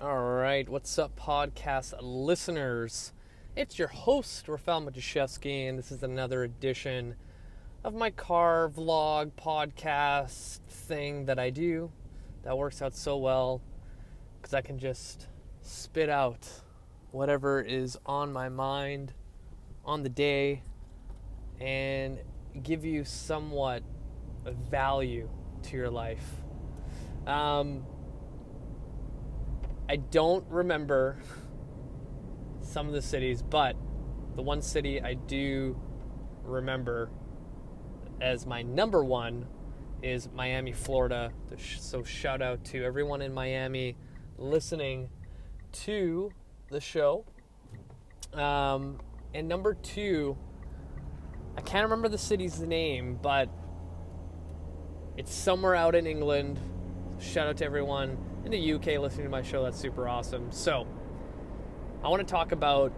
All right, what's up, podcast listeners? It's your host, Rafael Majaszewski, and this is another edition of my car vlog podcast thing that I do that works out so well because I can just spit out whatever is on my mind on the day and give you somewhat of value to your life. I don't remember some of the cities, but the one city I do remember as my number one is Miami, Florida. So shout out to everyone in Miami listening to the show. And number two, I can't remember the city's name, but it's somewhere out in England. Shout out to everyone in the UK listening to my show. That's super awesome. So I want to talk about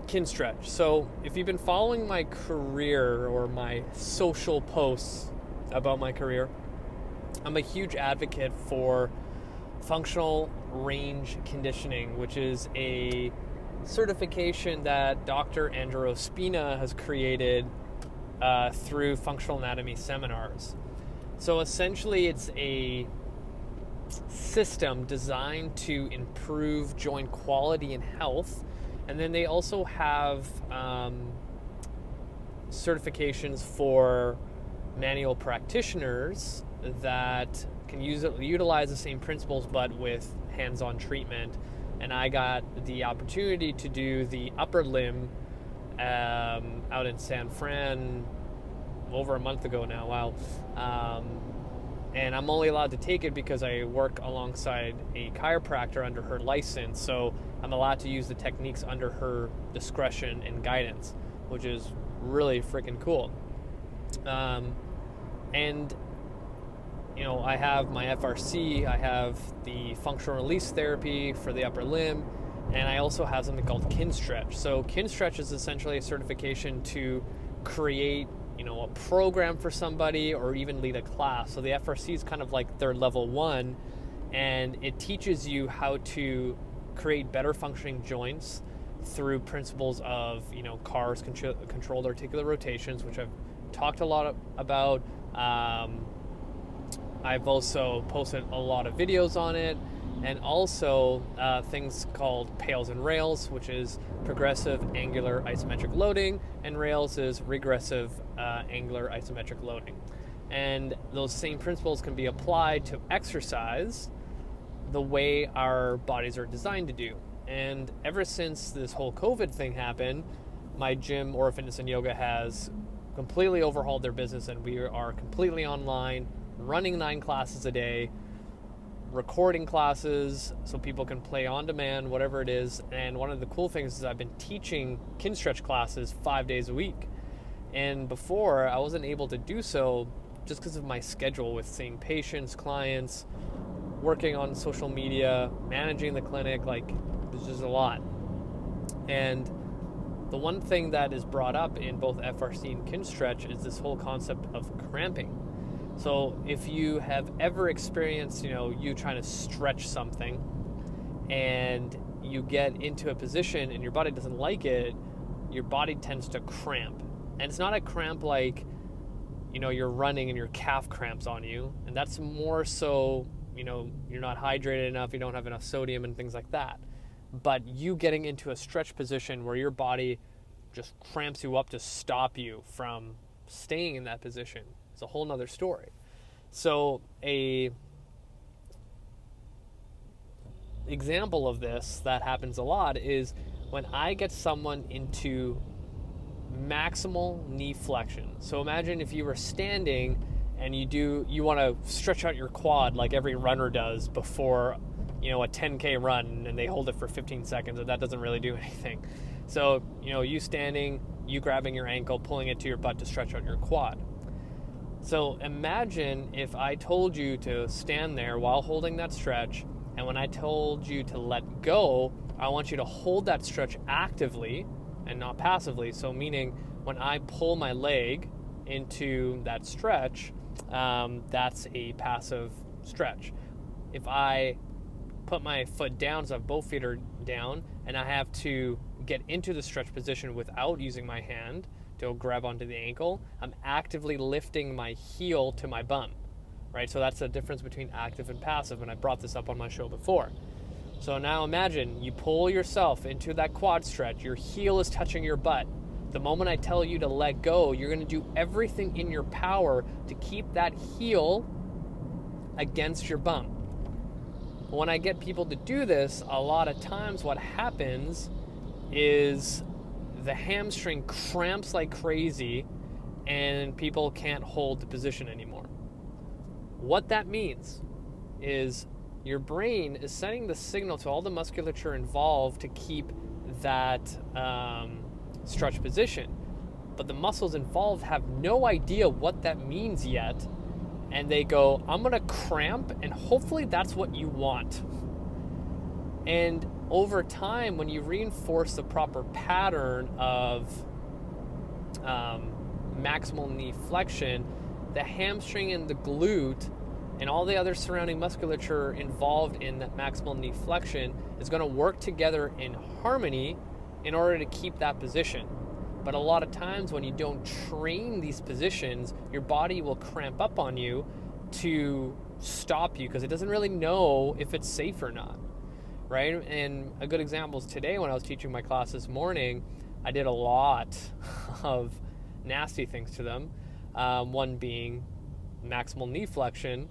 Kinstretch. So if you've been following my career or my social posts about my career, I'm a huge advocate for functional range conditioning, which is a certification that Dr. Andrew Ospina has created through functional anatomy seminars. So essentially it's a system designed to improve joint quality and health, and then they also have certifications for manual practitioners that can utilize the same principles but with hands-on treatment. And I got the opportunity to do the upper limb out in San Fran over a month ago now. Wow. And I'm only allowed to take it because I work alongside a chiropractor under her license, so I'm allowed to use the techniques under her discretion and guidance, which is really freaking cool. And you know, I have my FRC, I have the functional release therapy for the upper limb, and I also have something called Kinstretch. So Kinstretch is essentially a certification to create, a program for somebody or even lead a class. So the FRC is kind of like their level one, and it teaches you how to create better functioning joints through principles of, CAR's controlled articular rotations, which I've talked a lot about. I've also posted a lot of videos on it, and also things called PAILs and rails, which is progressive angular isometric loading, and rails is regressive angular isometric loading. And those same principles can be applied to exercise the way our bodies are designed to do. And ever since this whole COVID thing happened, my gym, Aura Fitness and Yoga, has completely overhauled their business, and we are completely online, running 9 classes a day, recording classes so people can play on demand, whatever it is. And one of the cool things is I've been teaching Kinstretch classes 5 days a week. And before, I wasn't able to do so just because of my schedule with seeing patients, clients, working on social media, managing the clinic. There's just a lot. And the one thing that is brought up in both FRC and Kinstretch is this whole concept of cramping. So if you have ever experienced, you trying to stretch something and you get into a position and your body doesn't like it, your body tends to cramp. And it's not a cramp like, you're running and your calf cramps on you. And that's more so, you're not hydrated enough, you don't have enough sodium and things like that. But you getting into a stretch position where your body just cramps you up to stop you from staying in that position. It's a whole nother story. So a example of this that happens a lot is when I get someone into maximal knee flexion. So imagine if you were standing and you want to stretch out your quad like every runner does before, a 10K run, and they hold it for 15 seconds, and that doesn't really do anything. So, you standing, you grabbing your ankle, pulling it to your butt to stretch out your quad. So imagine if I told you to stand there while holding that stretch, and when I told you to let go, I want you to hold that stretch actively and not passively. So meaning when I pull my leg into that stretch, that's a passive stretch. If I put my foot down, so both feet are down, and I have to get into the stretch position without using my hand to grab onto the ankle, I'm actively lifting my heel to my bum, right? So that's the difference between active and passive, and I brought this up on my show before. So now imagine you pull yourself into that quad stretch, your heel is touching your butt. The moment I tell you to let go, you're going to do everything in your power to keep that heel against your bum. When I get people to do this, a lot of times what happens is the hamstring cramps like crazy and people can't hold the position anymore. What that means is your brain is sending the signal to all the musculature involved to keep that stretch position, but the muscles involved have no idea what that means yet, and they go, I'm gonna cramp, and hopefully that's what you want. And over time, when you reinforce the proper pattern of maximal knee flexion, the hamstring and the glute and all the other surrounding musculature involved in that maximal knee flexion is going to work together in harmony in order to keep that position. But a lot of times when you don't train these positions, your body will cramp up on you to stop you because it doesn't really know if it's safe or not, right? And a good example is today when I was teaching my class this morning, I did a lot of nasty things to them. One being maximal knee flexion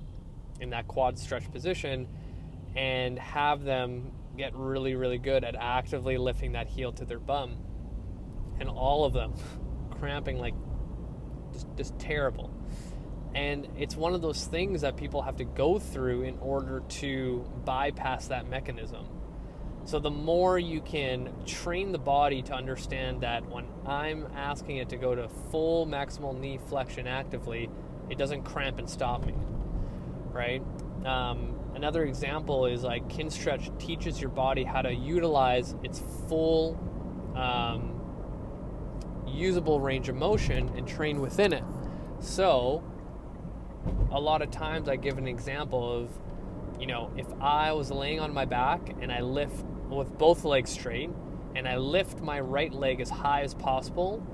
in that quad stretch position, and have them get really, really good at actively lifting that heel to their bum. And all of them cramping like just terrible. And it's one of those things that people have to go through in order to bypass that mechanism. So the more you can train the body to understand that when I'm asking it to go to full maximal knee flexion actively, it doesn't cramp and stop me, right? Another example is like Kinstretch teaches your body how to utilize its full usable range of motion and train within it. So a lot of times I give an example of, if I was laying on my back and I lift with both legs straight and I lift my right leg as high as possible,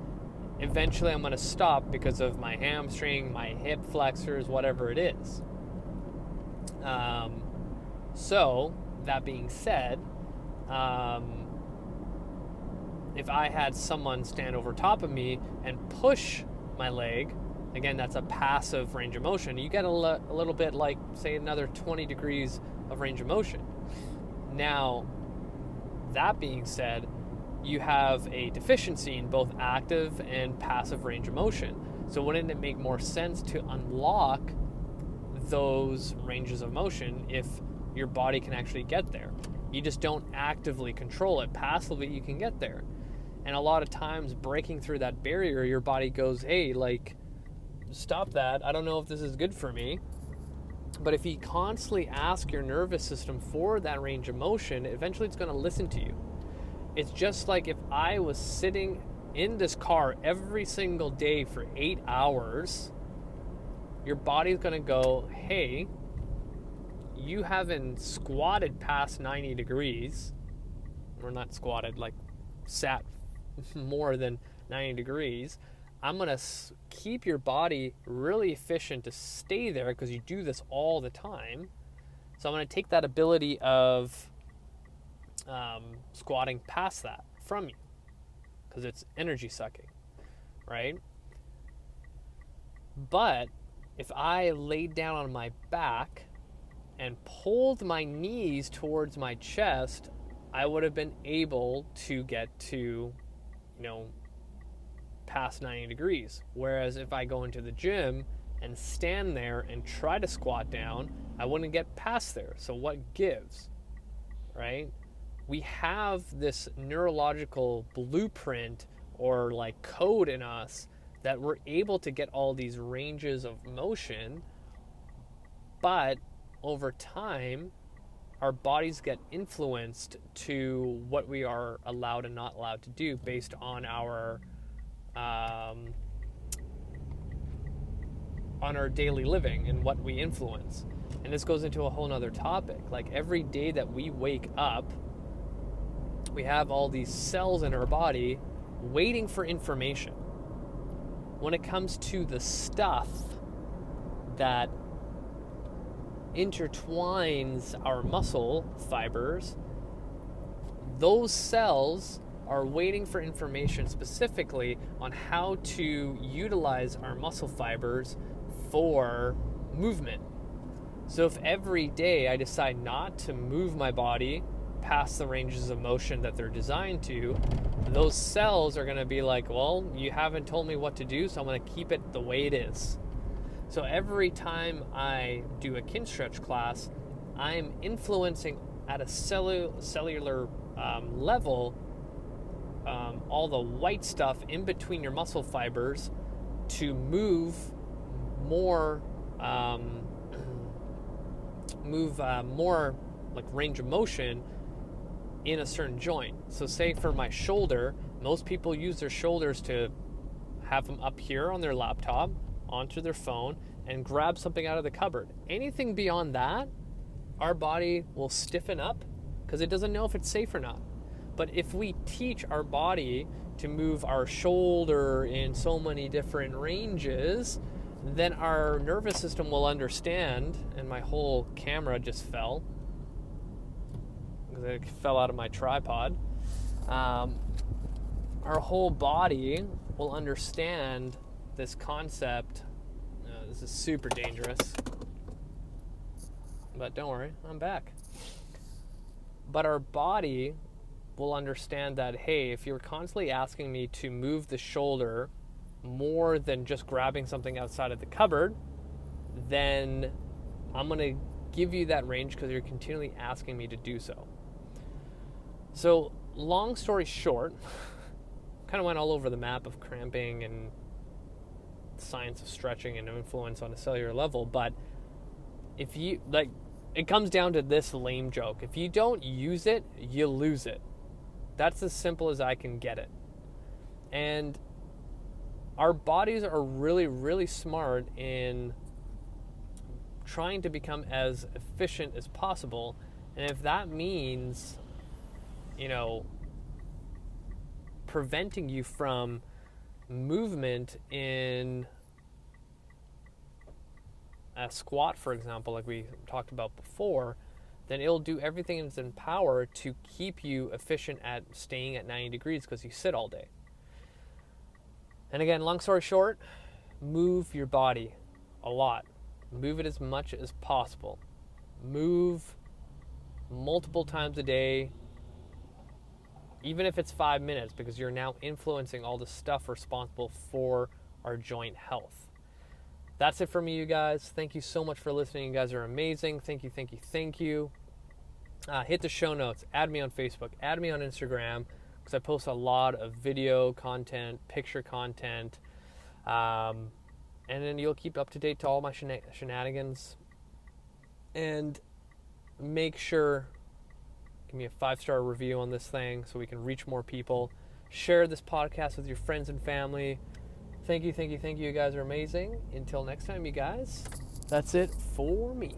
eventually I'm going to stop because of my hamstring, my hip flexors, whatever it is. So that being said, if I had someone stand over top of me and push my leg, again, that's a passive range of motion. You get a little bit like, say, another 20 degrees of range of motion. Now, that being said, you have a deficiency in both active and passive range of motion. So wouldn't it make more sense to unlock those ranges of motion if your body can actually get there? You just don't actively control it. Passively, you can get there. And a lot of times, breaking through that barrier, your body goes, hey, stop that. I don't know if this is good for me. But if you constantly ask your nervous system for that range of motion, eventually it's going to listen to you. It's just like if I was sitting in this car every single day for 8 hours, your body's going to go, hey, you haven't squatted past 90 degrees, or not squatted, like sat more than 90 degrees. I'm going to keep your body really efficient to stay there because you do this all the time. So I'm going to take that ability of squatting past that from you because it's energy sucking, right? But if I laid down on my back and pulled my knees towards my chest, I would have been able to get to, past 90 degrees. Whereas if I go into the gym and stand there and try to squat down, I wouldn't get past there. So what gives, right? We have this neurological blueprint or like code in us that we're able to get all these ranges of motion, but over time, our bodies get influenced to what we are allowed and not allowed to do based on our on our daily living and what we influence. And this goes into a whole nother topic. Like every day that we wake up, we have all these cells in our body waiting for information. When it comes to the stuff that intertwines our muscle fibers, those cells are waiting for information specifically on how to utilize our muscle fibers for movement. So if every day I decide not to move my body past the ranges of motion that they're designed to, those cells are going to be like, well, you haven't told me what to do, so I'm going to keep it the way it is. So every time I do a kin stretch class, I'm influencing at a cellular level all the white stuff in between your muscle fibers to move more more like range of motion in a certain joint. So say for my shoulder, most people use their shoulders to have them up here on their laptop, onto their phone, and grab something out of the cupboard. Anything beyond that, our body will stiffen up because it doesn't know if it's safe or not. But if we teach our body to move our shoulder in so many different ranges, then our nervous system will understand, and my whole camera just fell because it fell out of my tripod. Our whole body will understand this concept. This is super dangerous, but don't worry, I'm back. But our body will understand that, hey, if you're constantly asking me to move the shoulder more than just grabbing something outside of the cupboard, then I'm going to give you that range because you're continually asking me to do so. So long story short, kind of went all over the map of cramping and science of stretching and influence on a cellular level, but if you, like, it comes down to this lame joke. If you don't use it, you lose it. That's as simple as I can get it. And our bodies are really, really smart in trying to become as efficient as possible. And if that means, preventing you from movement in a squat, for example, like we talked about before, then it'll do everything in its power to keep you efficient at staying at 90 degrees because you sit all day. And again, long story short, move your body a lot. Move it as much as possible. Move multiple times a day, even if it's 5 minutes, because you're now influencing all the stuff responsible for our joint health. That's it for me, you guys. Thank you so much for listening. You guys are amazing. Thank you, thank you, thank you. Hit the show notes. Add me on Facebook. Add me on Instagram, because I post a lot of video content, picture content, and then you'll keep up to date to all my shenanigans. And make sure, give me a 5-star review on this thing so we can reach more people. Share this podcast with your friends and family. Thank you, thank you, thank you. You guys are amazing. Until next time, you guys, that's it for me.